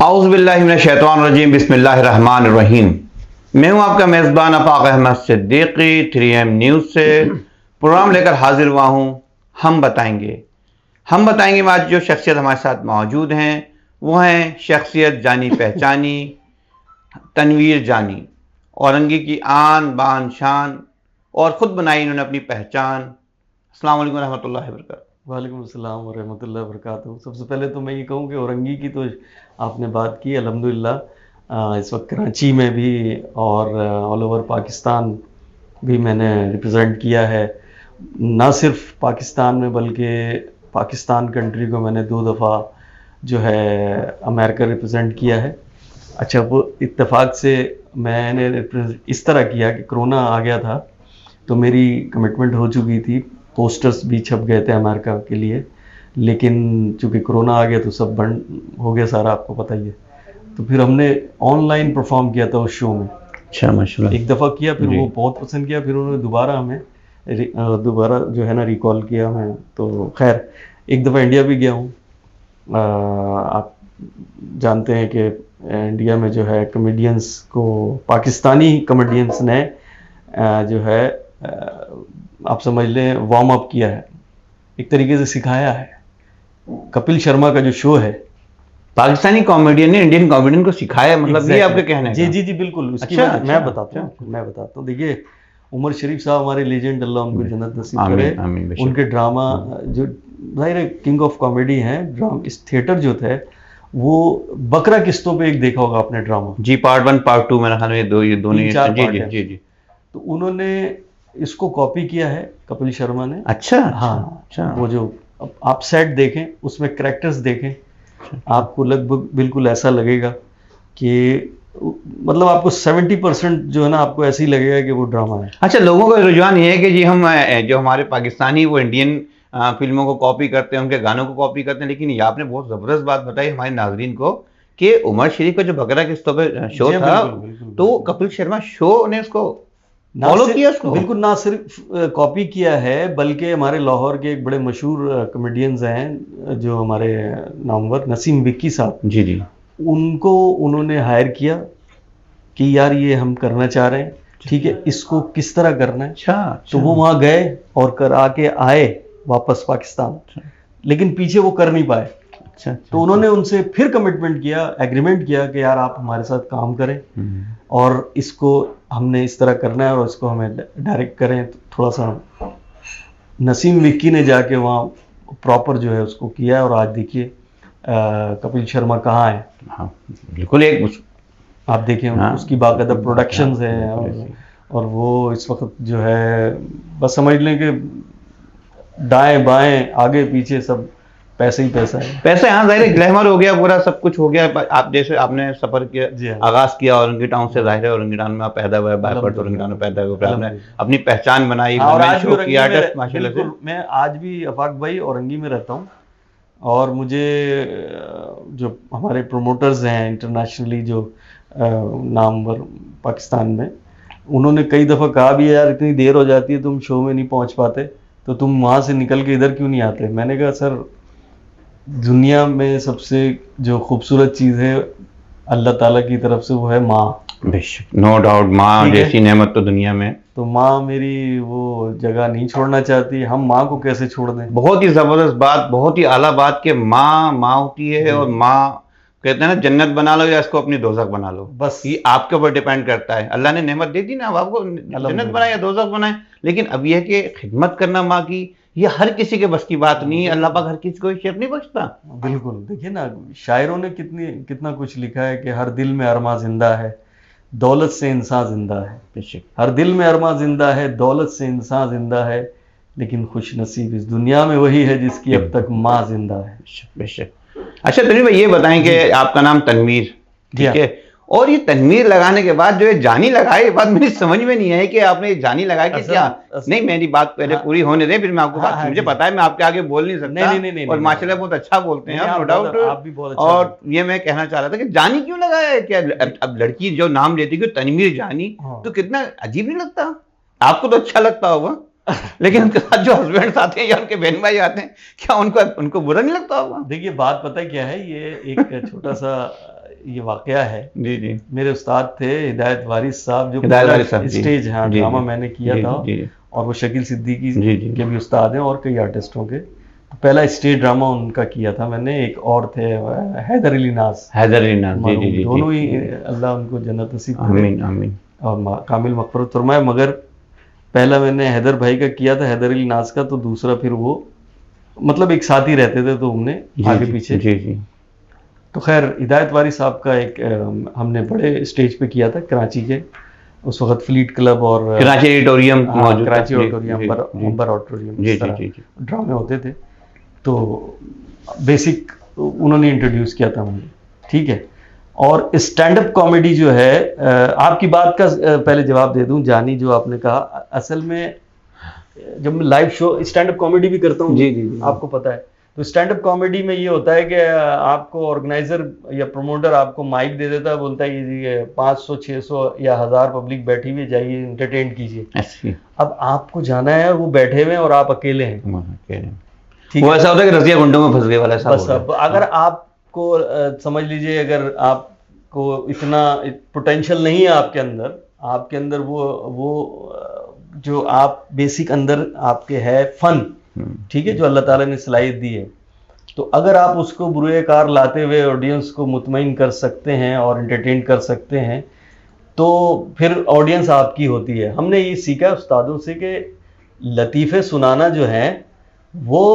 औज़ुबिल्लाहिमिनश्शैतानिर्रजीम बिस्मिल्लाहिर्रहमानिर्रहीम। मैं हूं आपका मेज़बान अफ़ाक अहमद सिद्दीकी 3M न्यूज़ से प्रोग्राम लेकर हाजिर हुआ हूं। हम बताएंगे में आज जो शख्सियत हमारे साथ मौजूद हैं वो हैं शख्सियत जानी पहचानी तनवीर जानी। औरंगी की आन बान शान और ख़ुद बनाई इन्होंने अपनी पहचान। अस्सलाम वालेकुम रहमतुल्लाहि व बरकातहू। वालेकुम अस्सलाम वरहमतुल्लाहि वबरकातुहू। सबसे पहले तो मैं ये कहूँ कि औरंगी की तो आपने बात की, अल्हम्दुलिल्लाह इस वक्त कराची में भी और ऑल ओवर पाकिस्तान भी मैंने रिप्रेजेंट किया है। ना सिर्फ पाकिस्तान में बल्कि पाकिस्तान कंट्री को मैंने 2 दफ़ा जो है अमेरिका रिप्रेजेंट किया है। अच्छा, वो इत्तेफाक से मैंने इस तरह किया कि कोरोना आ गया था तो मेरी कमिटमेंट हो चुकी थी, पोस्टर्स भी छप गए थे अमेरिका के लिए, लेकिन चूँकि कोरोना आ गया तो सब बंद हो गया सारा, आपको पता ही है। तो फिर हमने ऑनलाइन परफॉर्म किया था उस शो में। अच्छा, माशाल्लाह। एक दफ़ा किया, फिर वो बहुत पसंद किया, फिर उन्होंने दोबारा हमें दोबारा जो है ना रिकॉल किया हमें। तो खैर एक दफ़ा इंडिया भी गया हूँ। आप जानते हैं कि इंडिया में जो है कॉमेडियंस को पाकिस्तानी कॉमेडियंस ने जो है आप समझ लें वार्म अप किया है, एक तरीके से सिखाया है। कपिल शर्मा का जो शो है, पाकिस्तानी कॉमेडियन ने इंडियन कॉमेडियन को सिखाया, मतलब ये आपके कहने का? जी बिल्कुल। उसकी अच्छा, मैं बताता हूँ। देखिए, उमर शरीफ साहब हमारे लेजेंड, अल्लाह उनको जन्नत नसीब करे। उनके ड्रामा जो जाहिर किंग ऑफ कॉमेडी हैं, ड्रामा इस थिएटर जो थे वो बकरा किस्तों पे एक देखा होगा आपने ड्रामा जी, पार्ट 1 पार्ट 2 मेरा ख्याल में ये दोनों जी। तो उन्होंने इसको कॉपी किया है कपिल शर्मा ने। अच्छा, हाँ। वो जो आप सेट देखें, उसमें करैक्टर्स देखें, आपको लगभग बिल्कुल ऐसा लगेगा कि मतलब आपको 70% जो है ना आपको ऐसे ही लगेगा कि वो ड्रामा है। अच्छा, लोगों का रुझान ये है कि जी हम जो हमारे पाकिस्तानी वो इंडियन फिल्मों को कॉपी करते हैं, उनके गानों को कॉपी करते हैं, लेकिन ये आपने बहुत ज़बरदस्त बात बताई हमारे नाजरीन को कि उमर शरीफ का जो बकरा किस्तों पे शो था, तो कपिल शर्मा शो ने उसको फॉलो किया उसको। बिल्कुल, ना सिर्फ कॉपी किया है बल्कि हमारे लाहौर के एक बड़े मशहूर कॉमेडियंस हैं जो हमारे नामवर नसीम विक्की साहब, जी, उनको उन्होंने हायर किया कि यार ये हम करना चाह रहे हैं, ठीक है, इसको किस तरह करना है। तो वो वहाँ गए और करा के आए वापस पाकिस्तान, लेकिन पीछे वो कर नहीं पाए। तो उन्होंने उनसे फिर कमिटमेंट किया, एग्रीमेंट किया कि यार आप हमारे साथ काम करें और इसको हमने इस तरह करना है और इसको हमें डायरेक्ट करें। तो थोड़ा सा नसीम विक्की ने जाके वहाँ प्रॉपर जो है उसको किया और आज देखिए कपिल शर्मा कहाँ है। हाँ, बिल्कुल। एक आप देखें, उसकी बाकायदा प्रोडक्शंस हैं और वो इस वक्त जो है बस समझ लें कि दाएं बाएं आगे पीछे सब पैसे ही पैसा है। पैसा यहाँ जाहिर ग्लैमर हो गया, पूरा सब कुछ हो गया। आप जैसे आपने सफर किया, आगाज किया औरंगी टाउन से, जाहिर है औरंगी टाउन में आप पैदा हुए, बायपर्ट औरंगी टाउन में पैदा हुए, फिर आपने अपनी पहचान बनाई, माशाल्लाह। मैं आज भी अफाक भाई औरंगी में रहता हूँ और मुझे जो हमारे प्रोमोटर्स हैं इंटरनेशनली जो नामवर पाकिस्तान में, उन्होंने कई दफ़ा कहा भी यार इतनी देर हो जाती है, तुम शो में नहीं पहुँच पाते, तो तुम वहाँ से निकल के इधर क्यों नहीं आते। मैंने कहा सर, दुनिया में सबसे जो खूबसूरत चीज़ है अल्लाह ताला की तरफ से वो है माँ। बेशक, नो डाउट, माँ जैसी नेमत तो दुनिया में। तो माँ मेरी वो जगह नहीं छोड़ना चाहती, हम माँ को कैसे छोड़ दें। बहुत ही ज़बरदस्त बात, बहुत ही आला बात कि माँ होती है और माँ कहते हैं ना, जन्नत बना लो या इसको अपनी दोज़ख बना लो, बस ये आपके ऊपर डिपेंड करता है। अल्लाह ने नेमत दे दी ना, अब आपको जन्नत बनाए या दोज़ख बनाए, लेकिन अब यह है कि खिदमत करना माँ की, ये हर किसी के बस की बात नहीं है। अल्लाह पाक हर किसी को शेर नहीं बख्शता। बिल्कुल। देखिए ना, शायरों ने कितना कुछ लिखा है कि हर दिल में अरमा जिंदा है, दौलत से इंसान जिंदा है। हर दिल में अरमा जिंदा है, दौलत से इंसान जिंदा है, लेकिन खुश नसीब इस दुनिया में वही है जिसकी अब तक माँ जिंदा है। बेशक। अच्छा तनवीर भाई, ये बताएं कि आपका नाम तनवीर, ठीक है, और ये तनवीर लगाने के बाद जो है जानी लगाए, ये बात मेरी समझ में नहीं आई कि आपने जानी लगाई कि क्या। नहीं, मेरी बात पहले पूरी होने दें, फिर मैं आपको बात, मुझे पता है मैं आपके आगे बोल नहीं सकता। नहीं, और माशाल्लाह बहुत अच्छा बोलते हैं आप, नो डाउट, आप भी बहुत अच्छा। और ये मैं कहना चाह रहा था कि जानी क्यों लगाया है, क्या अब लड़की जो नाम लेती है तनवीर जानी, तो कितना अजीब नहीं लगता? आपको तो अच्छा लगता होगा, लेकिन उनके साथ जो हस्बैंड्स आते हैं या उनके बहन भाई आते हैं, क्या उनको बुरा नहीं लगता होगा? देखिए, बात पता है क्या है, ये एक छोटा सा ये वाकया है। जी जी। मेरे उस्ताद थे हिदायत वारिस साहब, जो हिदायत वारिस साहब, जी, स्टेज हाँ जी, ड्रामा जी, मैंने किया जी, था, जी, और वो शकील सिद्दीकी जी, जी। के भी उस्ताद हैं और कई आर्टिस्टों के। तो पहला स्टेज ड्रामा उनका किया था मैंने। एक और थे हैदर अली नाज, हैदर अली नाज, जी जी जी, दोनों जी, ही अल्लाह उनको जन्नत नसीब करे आमीन आमीन। और कामिल मग़फ़िरत फरमाए। मगर पहला मैंने हैदर भाई का किया था, हैदर अली नाज का, तो दूसरा फिर वो मतलब एक साथ ही रहते थे तो हमने आगे पीछे। जी जी। तो खैर हिदायत वारिस साहब का एक हमने बड़े स्टेज पे किया था कराची के, उस वक्त फ्लीट क्लब और कराची ऑडिटोरियम मौजूद था, कराची जी, ऑडिटोरियम, जी, जी, अंबर ऑडिटोरियम, जी इस जी तरह जी जी। ड्रामे होते थे। तो बेसिक उन्होंने इंट्रोड्यूस किया था मुझे, ठीक है। और स्टैंड अप कॉमेडी जो है, आपकी बात का पहले जवाब दे दूं जानी, जो आपने कहा, असल में जब मैं live show stand up comedy भी करता हूँ, जी जी जी, आपको पता है, तो स्टैंड अप कॉमेडी में ये होता है कि आपको ऑर्गेनाइजर या प्रमोटर आपको माइक दे देता है, बोलता है ये 500 600 या 1000 पब्लिक बैठी हुई है, जाइए एंटरटेन कीजिए। ऐसी अब आपको जाना है, वो बैठे हुए हैं और आप अकेले हैं, ठीक वो है। ऐसा होता है कि रसिया गुंडों में फंस गए वाला बस अब अगर आपको समझ लीजिए, अगर आपको इतना पोटेंशियल नहीं है आपके अंदर वो जो आप बेसिक अंदर आपके है फन, ठीक है, जो अल्लाह ताला ने सलाहियत दी है, तो अगर आप उसको बुरे कार लाते हुए ऑडियंस को मुतमईन कर सकते हैं और एंटरटेन कर सकते हैं, तो फिर ऑडियंस आपकी होती है। हमने ये सीखा उस्तादों से कि लतीफ़े सुनाना जो है वो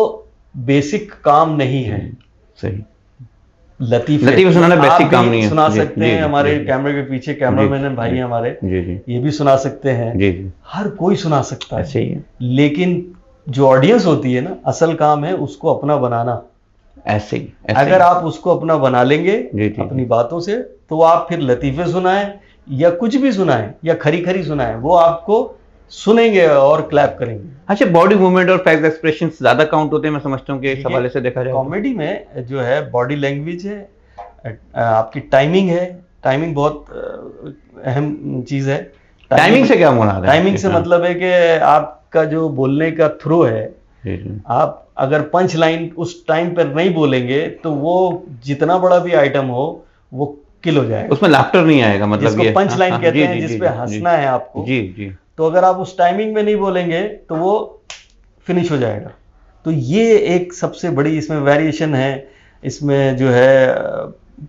बेसिक काम नहीं है। सही, लतीफ़े सुनाना आप बेसिक भी काम नहीं है। सुना जी, सकते जी, हैं, जी, हमारे जी, कैमरे के पीछे कैमरामैन हैं भाई हमारे, जी जी, ये भी सुना सकते हैं, जी जी, हर कोई सुना सकता है। ऐसे ही है, लेकिन जो ऑडियंस होती है ना, असल काम है उसको अपना बनाना। ऐसे ही, अगर आप उसको अपना बना लेंगे जी, जी, अपनी बातों से, तो आप फिर लतीफ़े सुनाएं या कुछ भी सुनाएं या खरी खरी सुनाएं, वो आपको सुनेंगे और क्लैप करेंगे। अच्छा, बॉडी मूवमेंट और फेस एक्सप्रेशन ज्यादा काउंट होते हैं, मैं समझता हूँ कि इस हवाले से देखा जाए कॉमेडी में जो है बॉडी लैंग्वेज है, आपकी टाइमिंग है, टाइमिंग बहुत अहम चीज है। टाइमिंग से क्या मुराद है? टाइमिंग से मतलब है कि आपका जो बोलने का थ्रो है, जी जी, आप अगर पंच लाइन उस टाइम पर नहीं बोलेंगे तो वो जितना बड़ा भी आइटम हो वो किल हो जाएगा, उसमें लाफ्टर नहीं आएगा, मतलब जिसको ये पंच लाइन कहते जी, हैं, जी, जिस जी, पे जी, हंसना है आपको, जी जी, तो अगर आप उस टाइमिंग में नहीं बोलेंगे तो वो फिनिश हो जाएगा। तो ये एक सबसे बड़ी इसमें वेरिएशन है, इसमें जो है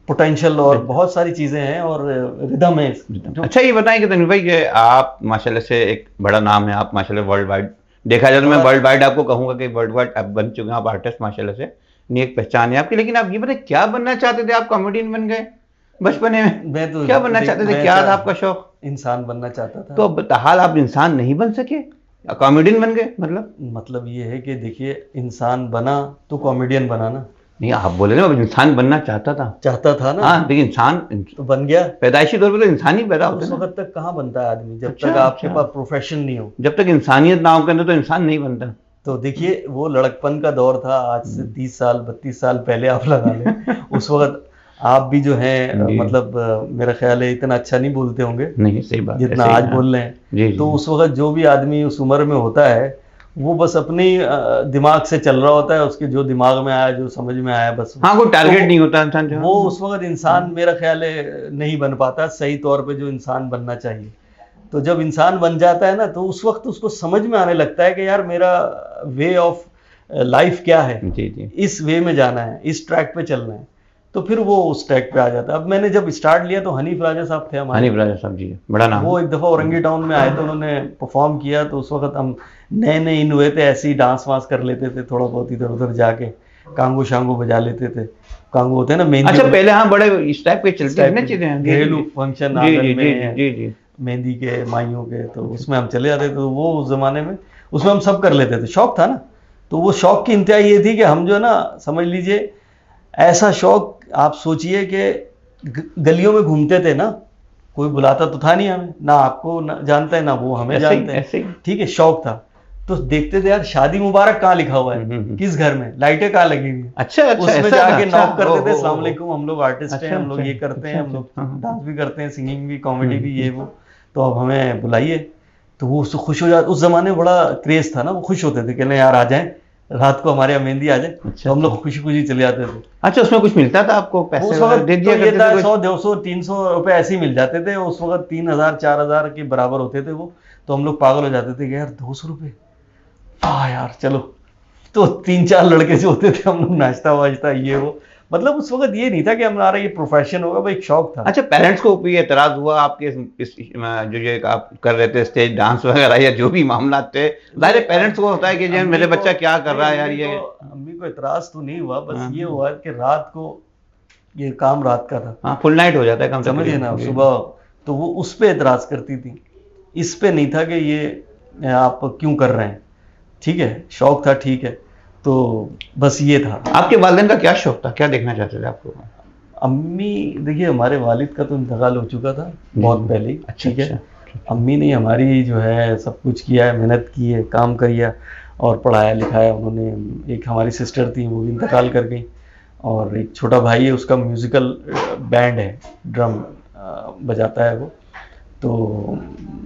पोटेंशियल और बहुत सारी चीजें हैं और रिदम है। अच्छा, ये बताएं कि तनवीर भाई, कि आप माशाल्लाह से एक बड़ा नाम है, आप माशाल्लाह वर्ल्ड वाइड देखा जाए तो मैं वर्ल्ड वाइड आपको कहूंगा कि वर्ल्ड वाइड आप बन चुके हैं, आप आर्टिस्ट माशाल्लाह से, नहीं एक पहचान है आपकी। लेकिन आप ये बताएं, क्या बनना चाहते थे? आप कॉमेडियन बन गए बचपने में, मैं तो क्या बनना चाहते थे? क्या था आपका शौक? इंसान बनना चाहता था। तो बहरहाल आप इंसान नहीं बन सके, कॉमेडियन बन गए, मतलब ये है कि देखिए, इंसान बना तो कॉमेडियन बना ना। नहीं, आप बोले ना इंसान बनना चाहता था ना, हाँ, लेकिन इंसान तो बन गया। पैदाइशी तौर पे तो इंसान ही पैदा होता है। उस वक्त तक कहाँ बनता है आदमी, जब अच्छा, तक आपके पास प्रोफेशन नहीं हो, जब तक इंसानियत ना हो के अंदर तो इंसान नहीं बनता। तो देखिए वो लड़कपन का दौर था, आज से 30 साल 32 साल पहले आप लगा लें। उस वक्त आप भी जो हैं मतलब मेरा ख्याल है इतना अच्छा नहीं बोलते होंगे, नहीं, सही बात, जितना आज बोल रहे हैं। तो उस वक्त जो भी आदमी उस उम्र में होता है, वो बस अपनी दिमाग से चल रहा होता है, उसके जो दिमाग में आया, जो समझ में आया, बस हाँ, कोई टारगेट नहीं होता इंसान जो, वो उस वक्त इंसान मेरा ख्याल है नहीं बन पाता सही तौर पे जो इंसान बनना चाहिए। तो जब इंसान बन जाता है ना, तो उस वक्त उसको समझ में आने लगता है कि यार मेरा वे ऑफ लाइफ क्या है, जी जी, इस वे में जाना है, इस ट्रैक पे चलना है, तो फिर वो उस ट्रैक पे आ जाता है। अब मैंने जब स्टार्ट लिया तो हनीफ राजा साहब थे हमारे, हनीफ राजा साहब जी, बड़ा नाम, वो एक दफ़ा औरंगी टाउन में आए थे, उन्होंने परफॉर्म किया, तो उस वक्त हम नए नए इन हुए थे, ऐसे ही डांस वांस कर लेते थे, थोड़ा बहुत इधर उधर जाके कांगो शांगो बजा लेते थे। कांगो होते हैं ना मेहंदी, अच्छा पहले, हाँ, बड़े इस टाइप के चलते हैं ना चीजें, घरेलू फंक्शन जी जी जी जी, मेहंदी के, माइयों के, तो उसमें हम चले जाते थे। तो वो उस जमाने में उसमें हम सब कर लेते थे, शौक था ना। तो वो शौक की इंतहा ये थी कि हम जो है ना, समझ लीजिए ऐसा शौक, आप सोचिए कि गलियों में घूमते थे ना, कोई बुलाता तो था नहीं हमें, ना आपको जानता है ना वो हमें जानते हैं, ठीक है, शौक था। तो देखते थे यार शादी मुबारक कहाँ लिखा हुआ है, किस घर में लाइटें कहाँ लगी हुई है, अच्छा, उसमें जाके नॉक करते थे, अस्सलाम वालेकुम, हम लोग आर्टिस्ट हैं, हम लोग ये करते हैं, हम लोग डांस भी करते हैं, सिंगिंग भी, कॉमेडी भी, ये वो, तो अब हमें बुलाइए। तो वो उससे खुश हो जाते। उस जमाने में बड़ा क्रेज था ना, वो खुश होते थे कि यार आ जाएं, रात को हमारे यहाँ मेहंदी आ जाए अच्छा, तो हम लोग खुशी खुशी चले जाते थे। अच्छा, उसमें कुछ मिलता था आपको, पैसे उस वगैरह वक्त दे दिया तो ये करते था थे कुछ? 100 200 300 रुपए ऐसे ही मिल जाते थे उस वक्त, 3000 4000 के बराबर होते थे वो। तो हम लोग पागल हो जाते थे कि यार 200 रुपए, हाँ यार चलो। तो 3-4 लड़के जो होते थे हम लोग नाचता वाचता ये वो, मतलब उस वक्त ये नहीं था कि हमारा ये प्रोफेशन होगा, भाई एक शौक था। अच्छा, पेरेंट्स को भी एतराज हुआ आपके जो ये आप कर रहे थे स्टेज डांस वगैरह या जो भी मामला थे, जाहिर पेरेंट्स को होता है कि जो मेरे बच्चा क्या कर रहा है यार ये। अम्मी को एतराज तो नहीं हुआ, बस हाँ। ये हुआ कि रात को ये काम रात का था, हाँ, फुल नाइट हो जाता है कम से कम, समझिए ना, सुबह। तो वो उस पे एतराज करती थी, इस पे नहीं था कि ये आप क्यों कर रहे हैं। ठीक है, शौक था, ठीक है। तो बस ये था। आपके वालिदैन का क्या शौक था, क्या देखना चाहते थे आपको? अम्मी, देखिए हमारे वालिद का तो इंतकाल हो चुका था बहुत पहले ही, अच्छा, ठीक है। अम्मी ने हमारी जो है सब कुछ किया है, मेहनत की है, काम किया और पढ़ाया लिखाया उन्होंने। एक हमारी सिस्टर थी, वो भी इंतकाल कर गई, और एक छोटा भाई है, उसका म्यूज़िकल बैंड है, ड्रम बजाता है वो। तो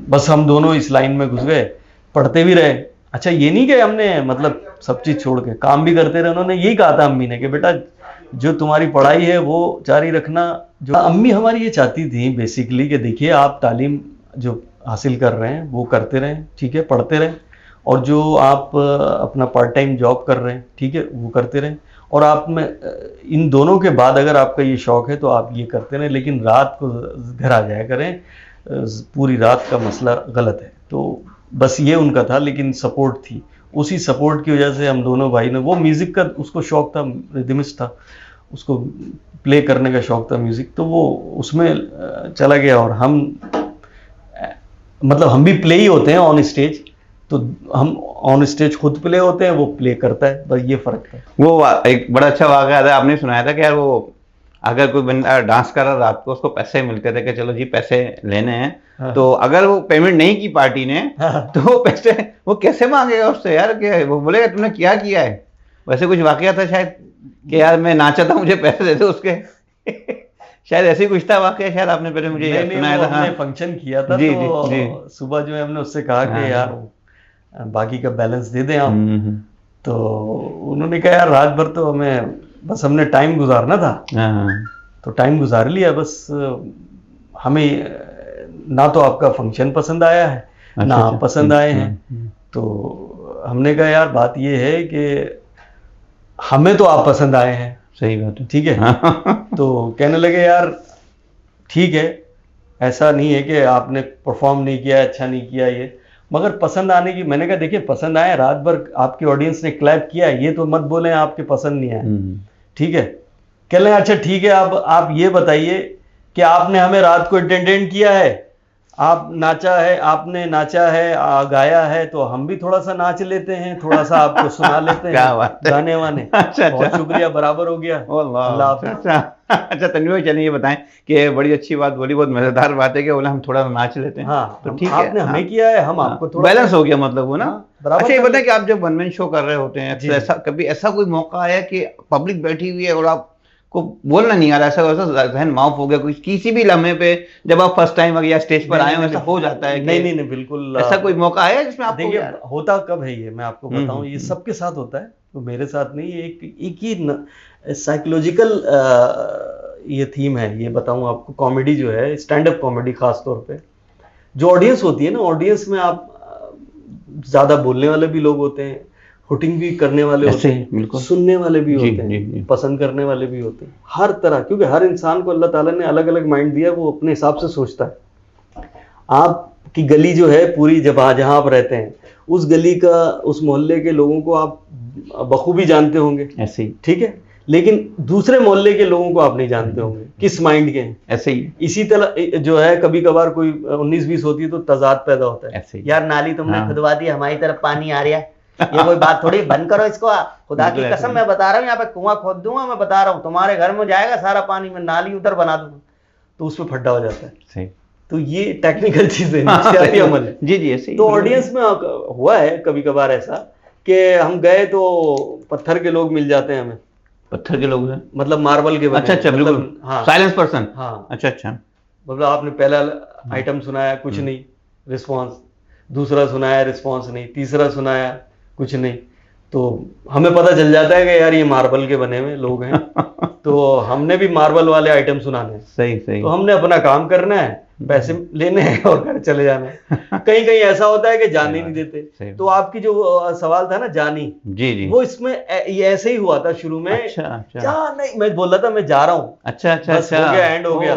बस हम दोनों इस लाइन में घुस गए, पढ़ते भी रहे। अच्छा, ये नहीं कि हमने मतलब सब चीज़ छोड़ के काम भी करते रहे। उन्होंने यही कहा था अम्मी ने कि बेटा जो तुम्हारी पढ़ाई है वो जारी रखना। जो अम्मी हमारी ये चाहती थी बेसिकली कि देखिए आप तालीम जो हासिल कर रहे हैं वो करते रहें, ठीक है, पढ़ते रहें, और जो आप अपना पार्ट टाइम जॉब कर रहे हैं, ठीक है, वो करते रहें, और आप में इन दोनों के बाद अगर आपका ये शौक है तो आप ये करते रहें, लेकिन रात को घर आ जाया करें, पूरी रात का मसला गलत है। तो बस ये उनका था, लेकिन सपोर्ट थी। उसी सपोर्ट की वजह से हम दोनों भाई ने, वो म्यूज़िक का उसको शौक था, रिदमिस्ट था, उसको प्ले करने का शौक था म्यूज़िक, तो वो उसमें चला गया। और हम मतलब हम भी प्ले ही होते हैं ऑन स्टेज, तो हम ऑन स्टेज खुद प्ले होते हैं, वो प्ले करता है, बस ये फ़र्क है। वो एक बड़ा अच्छा वाक़या था, आपने सुनाया था कि यार वो अगर कोई बंदा डांस कर रहा रात को, उसको पैसे मिलते थे कि चलो जी पैसे लेने हैं। हाँ। तो अगर वो पेमेंट नहीं की पार्टी ने, हाँ। तो वो पैसे वो कैसे मांगेगा उससे यार, कि वो बोलेगा तुमने क्या किया है। वैसे कुछ वाकया था शायद कि यार मैं नाचा था, मुझे पैसे दे दो उसके शायद ऐसे ही कुछ था वाकया, शायद आपने पहले मुझे सुनाया था। हमने फंक्शन किया था, जी, तो जी, जी। सुबह जो है हमने उससे कहा हाँ। कि यार बाकी का बैलेंस दे दें आप। तो उन्होंने कहा यार रात भर तो हमें बस हमने टाइम गुजारना था, हाँ। तो टाइम गुजार लिया बस। हमें ना तो आपका फंक्शन पसंद आया है, ना आप पसंद आए हैं। तो हमने कहा यार बात ये है कि हमें तो आप पसंद आए हैं, सही बात है, ठीक है। तो कहने लगे यार ठीक है, ऐसा नहीं है कि आपने परफॉर्म नहीं किया, अच्छा नहीं किया ये, मगर पसंद आने की। मैंने कहा देखिए पसंद आए, रात भर आपकी ऑडियंस ने क्लैप किया, ये तो मत बोलें आपके पसंद नहीं आए, ठीक है। कह लें अच्छा ठीक है, अब आप ये बताइए कि आपने हमें रात को एंटरटेन किया है, आप नाचा है, आपने नाचा है, गाया है, तो हम भी थोड़ा सा नाच लेते हैं, थोड़ा सा आपको सुना लेते क्या हैं बात है। गाने वाने। अच्छा, बहुत शुक्रिया, बराबर हो गया। अल्लाह हाफ़िज़। अच्छा तन्वीर भाई, चलिए ये बताएं कि बड़ी अच्छी बात बोली, बहुत मजेदार बात है कि बोले हम थोड़ा नाच लेते हैं। हाँ, तो ठीक है, आपने हमें किया है, हम आपको थोड़ा बैलेंस हो गया, मतलब वो ना। बराबर। अच्छा, ये बताएं कि आप जब वन मैन शो कर रहे होते हैं, जी, तो ऐसा कभी ऐसा कोई मौका आया कि पब्लिक बैठी हुई है और आप को बोलना नहीं आ रहा, ऐसा वैसा जहन माफ हो गया कोई किसी भी लम्हे पे, जब आप फर्स्ट टाइम या स्टेज पर आए हो, ऐसा हो जाता है? नहीं, बिल्कुल। ऐसा कोई मौका आया जिसमें आपको देखिए होता कब है ये मैं आपको बताऊं, ये सबके साथ होता है, तो मेरे साथ नहीं। एक ही साइकोलॉजिकल ये थीम है, ये बताऊं आपको। कॉमेडी जो है, स्टैंड अप कॉमेडी खास तौर पे, जो ऑडियंस होती है ना, ऑडियंस में आप ज्यादा बोलने वाले भी लोग होते हैं, हुटिंग भी करने वाले होते हैं, सुनने वाले भी होते हैं, पसंद करने वाले भी होते हैं, हर तरह। क्योंकि हर इंसान को अल्लाह ताला ने अलग अलग माइंड दिया, वो अपने हिसाब से सोचता है। आपकी गली जो है पूरी, जब जहाँ आप रहते हैं, उस गली का, उस मोहल्ले के लोगों को आप बखूबी जानते होंगे, ऐसे ही, ठीक है। लेकिन दूसरे मोहल्ले के लोगों को आप नहीं जानते होंगे किस माइंड के हैं, ऐसे ही। इसी तरह जो है, कभी कभार कोई 19-20 होती है तो तजाद पैदा होता है, ऐसे ही। यार नाली तुमने खुदवा दी, हमारी तरफ पानी आ रहा है, ये कोई बात थोड़ी, बंद करो इसको, खुदा की कसम मैं बता रहा हूँ, यहाँ पे कुआं खोद दूंगा, मैं बता रहा हूँ, तुम्हारे घर में जाएगा सारा पानी, मैं नाली उधर बना दूंगा, तो उसमें फड्डा हो जाता है। सही। तो ये टेक्निकल चीज है, नफ्सियाती अमल है। जी जी, ऐसे ही। तो ऑडियंस में हुआ है कभी कभार ऐसा कि हम गए तो पत्थर के लोग मिल जाते हैं हमें। पत्थर के लोग हैं मतलब मार्बल के बने। अच्छा, बिल्कुल। हाँ, साइलेंस पर्सन। हाँ, अच्छा। मतलब आपने पहला आइटम सुनाया, कुछ नहीं, रिस्पॉन्स। दूसरा सुनाया, रिस्पॉन्स नहीं। तीसरा सुनाया, कुछ नहीं। तो हमें पता चल जाता है कि यार ये मार्बल के बने हुए लोग हैं, तो हमने भी मार्बल वाले आइटम सुनाने हैं। सही सही। तो हमने अपना काम करना है, पैसे लेने हैं और घर चले जाना है। कहीं कहीं ऐसा होता है कि जाने नहीं देते। तो आपकी जो सवाल था ना जानी, जी जी, वो इसमें ये ऐसे ही हुआ था शुरू में। अच्छा अच्छा, जा नहीं, मैं बोल रहा था मैं जा रहा हूँ। अच्छा अच्छा बस अच्छा, हो गया, एंड हो गया।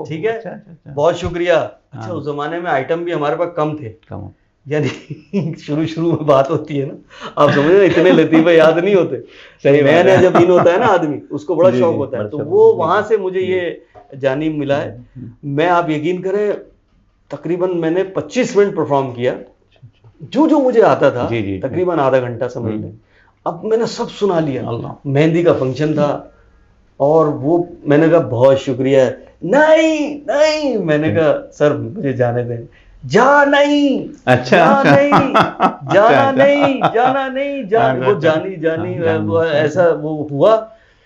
ठीक है, अच्छा अच्छा, बहुत शुक्रिया। अच्छा, उस जमाने में आइटम भी हमारे पास कम थे, कम, यानी शुरू में बात होती है ना, आप समझ रहे, इतने लतीफे याद नहीं होते। सही नया नया जब इन होता है ना आदमी, उसको बड़ा शौक होता है। तो वो वहां से मुझे ये जानी मिला है। मैं, आप यकीन करें, तकरीबन मैंने 25 मिनट परफॉर्म किया, जो मुझे आता था, तकरीबन आधा घंटा समझ लें। अब मैंने सब सुना लिया। मेहंदी का फंक्शन था और वो मैंने कहा बहुत शुक्रिया। नहीं नहीं, मैंने कहा सर मुझे जाने दें। जा नहीं, अच्छा जा नहीं, जाना नहीं, जाना नहीं, वो जानी वो ऐसा वो हुआ।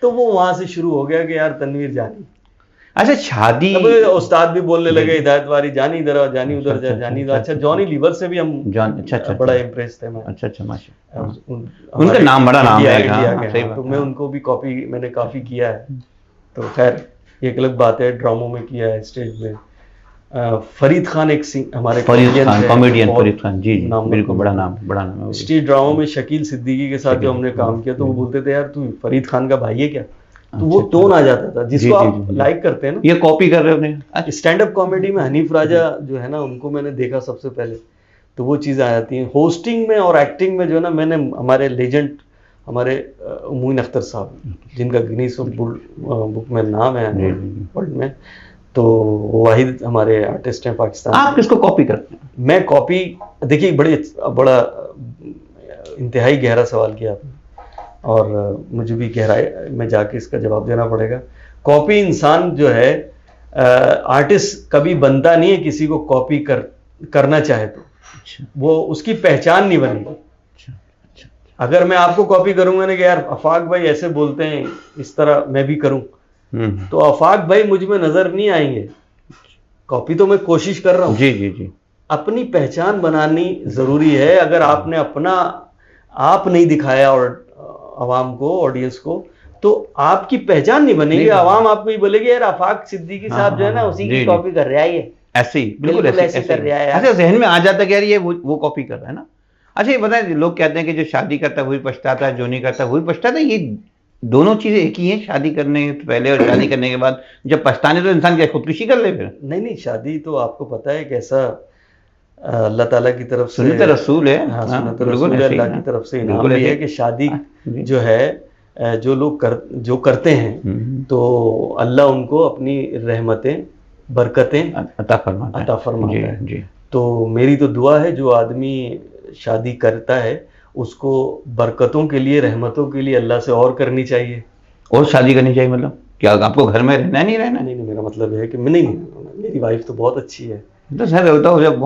तो वो वहां से शुरू हो गया कि यार तनवीर जानी। अच्छा, शादी, तब उस्ताद भी बोलने लगे हिदायत वारी, जानी इधर आ, जानी उधर जा, जानी उधर। अच्छा, जॉनी लीवर से भी हम बड़ा इम्प्रेस थे। मैं, अच्छा अच्छा, माशाल्लाह, उनका नाम बड़ा नाम है इंडिया के। तो मैं उनको भी कॉपी मैंने काफी किया है। तो खैर ये एक अलग बात है, ड्रामों में किया है, स्टेज में। फरीद खान एक हमारे कॉमेडियन, फरीद खान जी, बिल्कुल बड़ा नाम है। स्टेज ड्रामों में शकील सिद्दीकी के साथ जो हमने काम किया, तो वो बोलते थे यार तू फरीद खान का भाई है क्या? तो वो टोन आ जाता था जिसको आप लाइक करते हैं ना। ये कॉपी कर रहे हो। स्टैंड अप कॉमेडी में हनीफ राजा जो है ना, उनको मैंने देखा सबसे पहले, तो वो चीज़ आ जाती है। होस्टिंग में और एक्टिंग में जो है ना, मैंने हमारे लेजेंड, हमारे मोइन अख्तर साहब, जिनका गिनीज बुक में नाम है वर्ल्ड में, तो वाहिद हमारे आर्टिस्ट हैं पाकिस्तान। आप किसको कॉपी करते हैं? मैं कॉपी, देखिए बड़ा इंतहाई गहरा सवाल किया आपने, और मुझे भी गहराई में जाके इसका जवाब देना पड़ेगा। कॉपी इंसान जो है, आर्टिस्ट कभी बनता नहीं है किसी को कॉपी करना चाहे तो। अच्छा। वो उसकी पहचान नहीं बनेगी। अच्छा। अच्छा। अगर मैं आपको कॉपी करूंगा ना कि यार अफाक भाई ऐसे बोलते हैं, इस तरह मैं भी करूं, तो अफाक भाई मुझ में नजर नहीं आएंगे। कॉपी तो मैं कोशिश कर रहा हूं। जी जी जी। अपनी पहचान बनानी जरूरी है। अगर आपने अपना आप नहीं दिखाया और आवाम को, ऑडियंस को, तो आपकी पहचान नहीं बनेगी। आवाम आपको ही बोलेगी यार अफाक सिद्दीकी साहब जो है ना, उसी की कॉपी कर रहा है, ये ऐसे ही बिल्कुल ऐसे कर रहा है। अच्छा, जहन में आ जाता है कि यार ये वो कॉपी कर रहा है ना। अच्छा, ये बताएं, लोग कहते हैं कि जो शादी करता है वही पछताता है, जो नहीं करता वही पछताता है। ये दोनों चीजें एक ही हैं? शादी करने से पहले और शादी करने के बाद जब पछताने, तो इंसान क्या खुदकुशी कर ले फिर? नहीं, शादी तो आपको पता है कैसा अल्लाह ताला की तरफ से सुन्नत रसूल है। हाँ, सुन्नत रसूल है, अल्लाह की तरफ से इनाम भी है कि शादी जो है, जो लोग जो करते हैं, तो अल्लाह उनको अपनी रहमतें, बरकतें अता फरमाता है। तो मेरी तो दुआ है, जो आदमी शादी करता है उसको बरकतों के लिए, रहमतों के लिए अल्लाह से और करनी चाहिए। और शादी करनी चाहिए मतलब क्या? आपको घर में रहना नहीं रहना? नहीं, मेरा मतलब है कि नहीं, मेरी वाइफ तो बहुत अच्छी है। तो सर होता है जब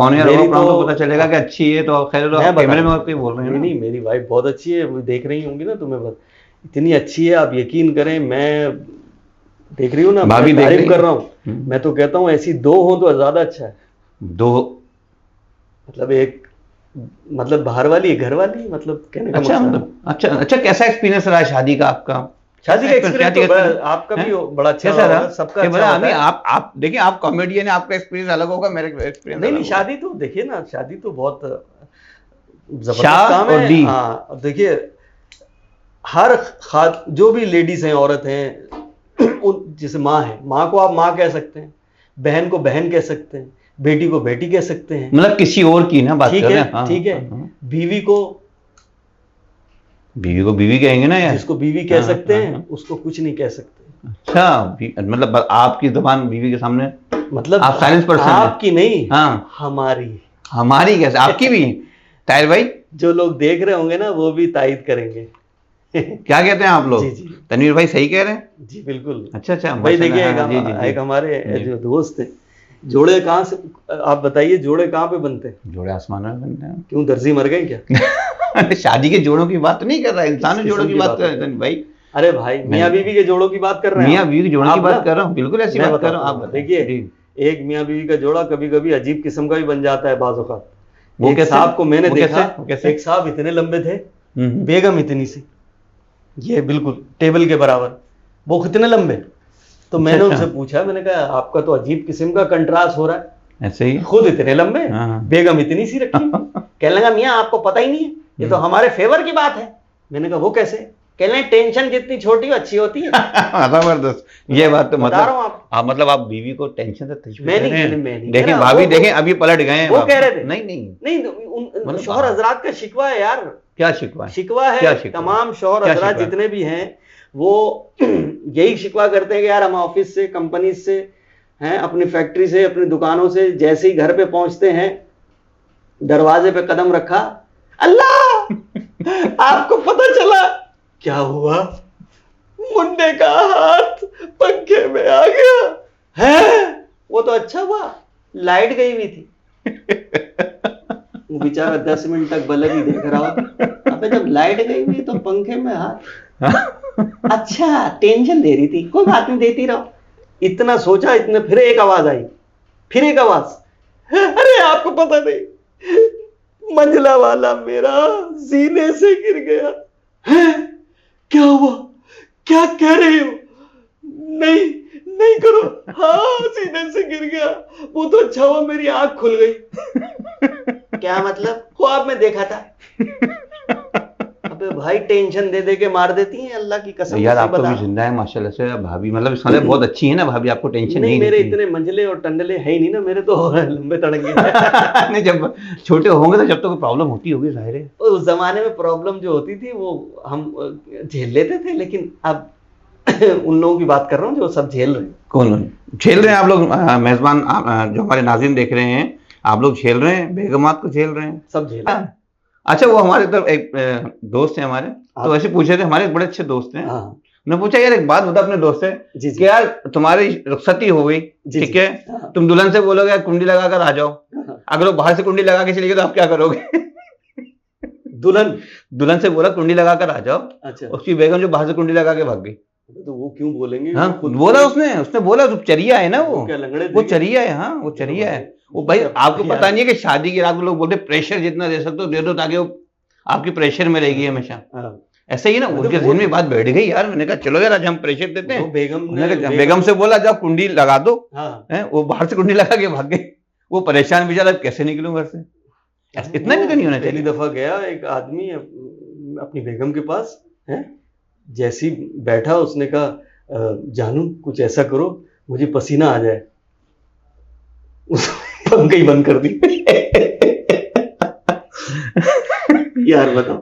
तो पता चलेगा कि अच्छी है, तो खैर कैमरे में कोई बोल रहे हैं। नहीं, मेरी वाइफ बहुत अच्छी है, वो देख रही होंगी ना तुम्हें, इतनी अच्छी है, आप यकीन करें। मैं देख रही हूँ ना, मैं तारीफ कर रहा हूँ। मैं तो कहता हूँ ऐसी दो हो तो ज्यादा अच्छा है। दो मतलब एक, मतलब बाहर वाली, घर वाली, मतलब कहने का अच्छा, मतलब अच्छा, कैसा एक्सपीरियंस रहा शादी का आपका? शादी का एक्सपीरियंस आपका भी बड़ा अच्छा रहा, सबका अच्छा रहा। नहीं, आप देखिए, आप कॉमेडियन है, आपका एक्सपीरियंस अलग होगा, मेरा एक्सपीरियंस नहीं। शादी तो देखिए ना, शादी तो बहुत जबरदस्त काम है। हाँ, देखिए हर जो भी लेडीज हैं, औरत हैं, जैसे माँ है, माँ को आप माँ कह सकते हैं, बहन को बहन कह सकते हैं, बेटी को बेटी कह सकते हैं, मतलब किसी और की ना बात कर रहे हैं। ठीक है। बीवी को बीवी कहेंगे ना यार, जिसको बीवी कह सकते हैं, उसको कुछ नहीं कह सकते। अच्छा, मतलब आपकी जुबान बीवी के सामने, मतलब आप साइलेंस पर्सन हैं? आपकी नहीं, हाँ, हमारी कैसे? आपकी भी? ताहिर भाई, जो लोग देख रहे होंगे ना, वो भी तायद करेंगे। क्या कहते हैं आप लोग? जी। तनवीर भाई सही कह रहे हैं? जी बिल्कुल। अच्छा भाई देखिए, एक हमारे जो दोस्त है, जोड़े कहाँ से, आप बताइए, जोड़े कहाँ पे बनते हैं? जोड़े आसमान में बनते हैं। क्यों, दर्जी मर गए क्या? शादी के जोड़ों की बात नहीं कर रहा है, इंसानी जोड़ों की बात कर रहे हैं भाई। अरे भाई, मियाँ बीवी के जोड़ों की बात कर रहे हैं। मियाँ बीवी के जोड़ों की बात कर रहा हूँ, बिल्कुल ऐसी बात कर रहा हूँ। आप देखिए, एक मियाँ बीवी का जोड़ा कभी कभी अजीब किस्म का भी बन जाता है बाज़ औक़ात। वो साहब को मैंने देखा, एक साहब इतने लंबे थे, बेगम इतनी सी, ये बिल्कुल टेबल के बराबर, वो कितने लंबे। तो मैंने उनसे पूछा, मैंने कहा आपका तो अजीब किस्म का कंट्रास्ट हो रहा है, ऐसे ही खुद इतने लंबे, बेगम इतनी सी रखी। कहने लगा मियाँ आपको पता ही नहीं है, ये तो हमारे फेवर की बात है। मैंने कहा वो कैसे? कहने लगे टेंशन जितनी छोटी हो अच्छी होती है। जबरदस्त, ये बात तो बता रहा हूं आप मतलब आप बीवी को टेंशन से तशवीश मैं दे रहे हैं। नहीं देखें भाभी, देखें अभी पलट गए हैं। वो कह रहे थे नहीं शौहर हजरात का शिकवा है यार। क्या शिकवा है? शिकवा है तमाम शौहर हजरात जितने भी हैं वो यही शिकवा करते हैं कि यार हम ऑफिस से, कंपनी से हैं, अपनी फैक्ट्री से, अपनी दुकानों से जैसे ही घर पे पहुंचते हैं, दरवाजे पे कदम रखा, अल्लाह आपको पता चला क्या हुआ? मुन्ने का हाथ पंखे में आ गया है। वो तो अच्छा हुआ लाइट गई हुई थी। वो बेचारा 10 मिनट तक बल्ब ही देख रहा होता। अबे जब लाइट गई हुई तो पंखे में हाथ, अच्छा टेंशन दे रही थी, कोई बात नहीं देती रहो। इतना सोचा, इतने फिर एक आवाज आई, फिर एक आवाज, अरे आपको पता नहीं मंझला वाला मेरा सीने से गिर गया है। क्या हुआ? क्या कह रहे हो? नहीं करो। हाँ सीने से गिर गया। वो तो अच्छा हुआ मेरी आंख खुल गई। क्या मतलब? ख्वाब में देखा था। अबे भाई टेंशन दे दे के मार देती हैं, अल्लाह की कसम। यार आप तो भी जिंदा है माशाल्लाह से भाभी, मतलब इस बहुत अच्छी है ना भाभी, आपको टेंशन नहीं मेरे इतने मंझले और टंडले है ही नहीं ना, मेरे तो लंबे तड़ंगे। नहीं जब छोटे होंगे तो जब तो कोई प्रॉब्लम होती होगी, जाहिर है। उस जमाने में प्रॉब्लम जो होती थी वो हम झेल लेते थे, लेकिन अब उन लोगों की बात कर रहा हूँ जो सब झेल रहे हैं। कौन झेल रहे हैं? आप लोग मेजबान, जो हमारे नाज़रीन देख रहे हैं, आप लोग झेल रहे हैं, बेगमात को झेल रहे हैं, सब झेल रहे हैं। अच्छा वो हमारे तरफ एक दोस्त है हमारे, तो ऐसे पूछे थे, हमारे बड़े अच्छे दोस्त हैं। उन्होंने पूछा यार एक बात बता अपने दोस्त से कि यार तुम्हारी रुखसती हो गई, ठीक है, तुम दुल्हन से बोलोगे यार कुंडी लगा कर आ जाओ, अगर वो बाहर से कुंडी लगा के चली गई तो आप क्या करोगे? दुल्हन से बोला कुंडी लगा कर आ जाओ, अच्छा, उसकी बेगम जो बाहर से कुंडी लगा के भाग गई, तो वो क्यों बोलेंगे? हाँ बोला उसने बोला तो चरिया है ना, वो चरिया है। हाँ वो चरिया है वो। भाई आपको पता नहीं है कि शादी की रात को लोग बोलते प्रेशर जितना दे सकते हो दे दो, ताकि वो आपकी प्रेशर में रहेगी हमेशा। ऐसे ही ना उनके ज़हन में बात बैठ गई यार। मैंने कहा चलो यार आज हम प्रेशर देते हैं। बेगम से बोला जाओ कुंडी लगा दो, वो बाहर से कुंडी लगा के भाग गई। वो परेशान बेचारा, कैसे निकलूं घर से? इतना भी तो नहीं होना चाहिए। पहली दफा गया एक आदमी अपनी बेगम के पास, है जैसी बैठा उसने कहा जानू कुछ ऐसा करो मुझे पसीना आ जाए। पंखे ही बंद कर दी। यार बताओ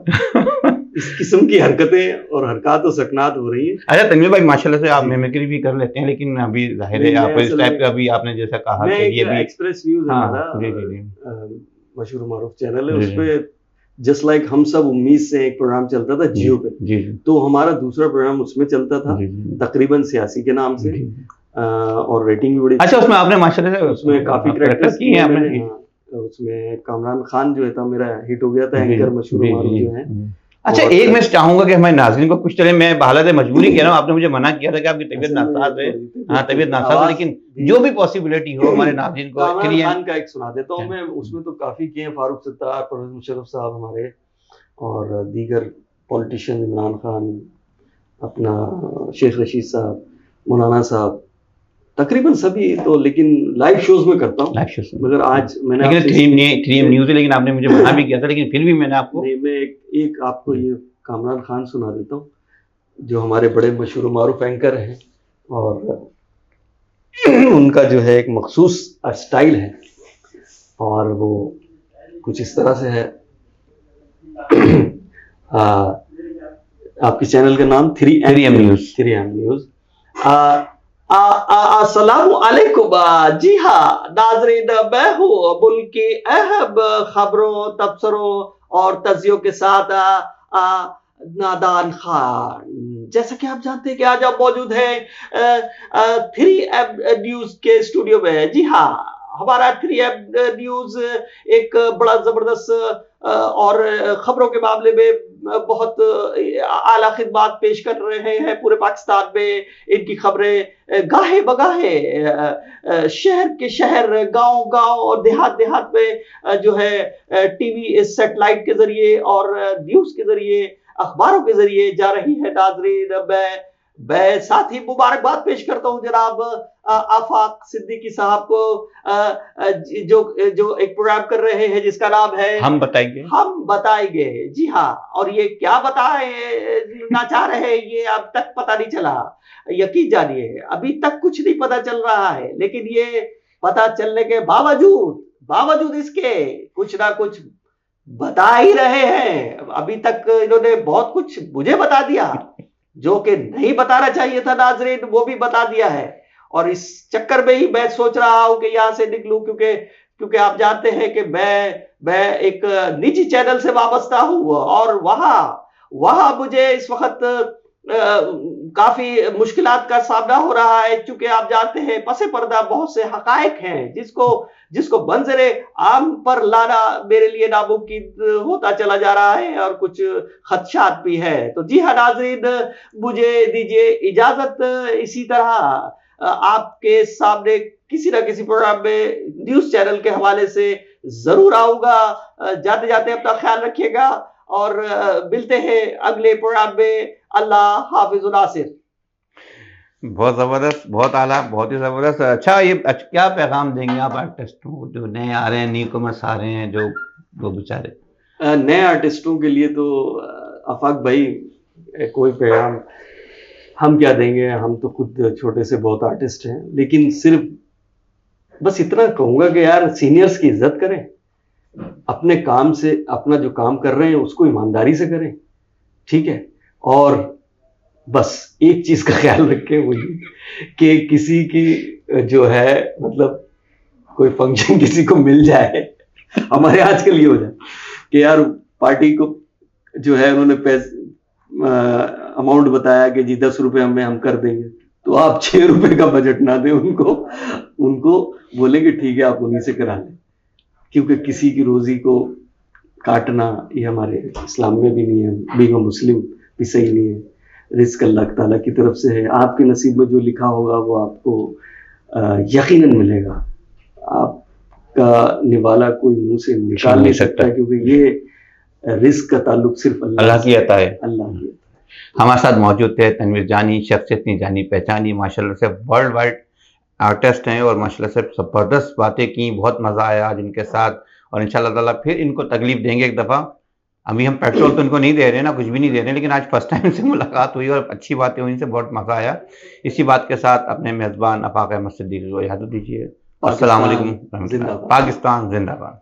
इस किस्म की हरकतें और हरकत और सकनात हो रही है। अच्छा तनवीर भाई माशाल्लाह से आप मिमिक्री भी कर लेते हैं, लेकिन अभी जाहिर है आप इस टाइप का अभी आपने जैसा कहा कि ये भी एक्सप्रेस न्यूज़ है हमारा मशहूर मारूफ चैनल है, उस पे जस्ट लाइक हम सब उम्मीद से एक प्रोग्राम चलता था जियो पे, तो हमारा दूसरा प्रोग्राम उसमें चलता था तकरीबन सियासी के नाम से, और रेटिंग भी बड़ी। अच्छा उसमें आपने माशाल्लाह से उसमें काफी करैक्टर्स किए हैं आपने। उसमें कामरान खान जो है था मेरा हिट हो गया था, एंकर मशहूर मारूफ जो है। अच्छा एक मैं चाहूंगा कि हमारे नाज़रीन को कुछ तरह, मैं हालत मजबूरी कह रहा हूँ, आपने मुझे मना किया था कि आपकी तबीयत नासाज है, हाँ तबीयत नासाज है, लेकिन जो भी पॉसिबिलिटी हो हमारे नाज़रीन को। कामरान खान का एक सुना देता हूँ मैं, उसमें तो काफी किए हैं, फारूक सत्तार, परवेज़ मुशर्रफ साहब हमारे, और दीगर पॉलिटिशियन, इमरान खान, अपना शेख रशीद साहब, मौलाना साहब, तकरीबन सभी तो, लेकिन लाइव शोज में करता हूँ। मगर आज मैंने 3M न्यूज़ है, लेकिन आपने मुझे मना भी किया था, लेकिन फिर भी मैंने आपको मैं एक आपको ये कामरान खान सुना देता हूँ, जो हमारे बड़े मशहूर मारूफ एंकर हैं, और उनका जो है एक मखसूस स्टाइल है, और वो कुछ इस तरह से है। आपके चैनल का नाम 3M न्यूज़। अस्सलामु अलैकुम। जी हाँ नाज़रीन, मैं हूँ मुल्की अहम खबरों, तबसरों और तजियों के साथ नादान खान। जैसा कि आप जानते हैं कि आज आप मौजूद हैं 3M न्यूज़ के स्टूडियो में। जी हाँ हमारा 3M न्यूज एक बड़ा जबरदस्त और खबरों के मामले में बहुत आला खिदमत पेश कर रहे हैं पूरे पाकिस्तान में। इनकी खबरें गाहे बगाहे शहर के शहर, गांव गांव और देहात देहात में जो है टीवी सेटेलाइट के जरिए और न्यूज के जरिए, अखबारों के जरिए जा रही है। नाजरीन, मैं साथ ही मुबारकबाद पेश करता हूं जनाब आफाक सिद्दीकी साहब को, जो एक प्रोग्राम कर रहे हैं जिसका नाम है हम बताएंगे। जी हाँ, और ये क्या बताना चाह रहे हैं ये अब तक पता नहीं चला। यकीन जानिए अभी तक कुछ नहीं पता चल रहा है, लेकिन ये पता चलने के बावजूद इसके कुछ ना कुछ बता ही रहे हैं। अभी तक इन्होंने बहुत कुछ मुझे बता दिया जो कि नहीं बताना चाहिए था नाजरीन, वो भी बता दिया है। और इस चक्कर में ही मैं सोच रहा हूं कि यहां से निकलूं, क्योंकि आप जानते हैं कि मैं एक निजी चैनल से वाबस्ता हूं और वहां मुझे इस वक्त काफी मुश्किलात का सामना हो रहा है। क्योंकि आप जानते हैं पसे पर्दा बहुत से हकायक हैं जिसको मंजरे आम पर लाना मेरे लिए नामुमकिन होता चला जा रहा है और कुछ खदशात भी है। तो जी हाँ नाजरीन, मुझे दीजिए इजाजत। इसी तरह आपके सामने किसी ना किसी प्रोग्राम में न्यूज चैनल के हवाले से जरूर आऊंगा। जाते जाते अपना ख्याल रखिएगा और मिलते हैं अगले प्रोग्राम में। अल्लाह हाफिज नासिर। बहुत ज़बरदस्त, बहुत आला, बहुत ही ज़बरदस्त। अच्छा, ये क्या पैगाम देंगे आप आर्टिस्टों को जो नए आ रहे हैं, न्यू कमर्स आ रहे हैं, जो बेचारे नए आर्टिस्टों के लिए? तो आफाक भाई, कोई पैगाम हम क्या देंगे, हम तो खुद छोटे से बहुत आर्टिस्ट हैं। लेकिन सिर्फ बस इतना कहूँगा कि यार सीनियर्स की इज्जत करें, अपने काम से, अपना जो काम कर रहे हैं उसको ईमानदारी से करें, ठीक है। और बस एक चीज का ख्याल रखें, वो कि किसी की जो है मतलब कोई फंक्शन किसी को मिल जाए, हमारे आजकल ये हो जाए कि यार पार्टी को जो है उन्होंने अमाउंट बताया कि जी 10 रुपए हमें हम कर देंगे, तो आप 6 रुपए का बजट ना दें उनको बोले कि ठीक है आप उन्हीं से करा लें। क्योंकि किसी की रोजी को काटना ये हमारे इस्लाम में भी नहीं है, बीइंग मुस्लिम भी सही नहीं है। रिस्क अल्लाह ताला की तरफ से है, आपके नसीब में जो लिखा होगा वो आपको यकीनन मिलेगा। आपका निवाला कोई मुंह से निकाल नहीं सकता, क्योंकि ये रिस्क का ताल्लुक सिर्फ अल्लाह की अता है। अल्लाह की। हमारे साथ मौजूद थे तनवीर जानी, शख्सियत नहीं जानी पहचानी, माशाल्लाह से वर्ल्ड वाइड आर्टिस्ट हैं और माशाल्लाह से ज़बरदस्त बातें की। बहुत मज़ा आया आज इनके साथ और इंशाल्लाह ताला फिर इनको तकलीफ देंगे एक दफ़ा। अभी हम पेट्रोल तो इनको नहीं दे रहे ना, कुछ भी नहीं दे रहे, लेकिन आज फर्स्ट टाइम से मुलाकात हुई और अच्छी बातें हुई, इनसे बहुत मज़ा आया। इसी बात के साथ अपने मेज़बान आफाक अहमद सिद्दीकी को इजाज़त दीजिए। अस्सलाम वालेकुम। पाकिस्तान जिंदाबाद।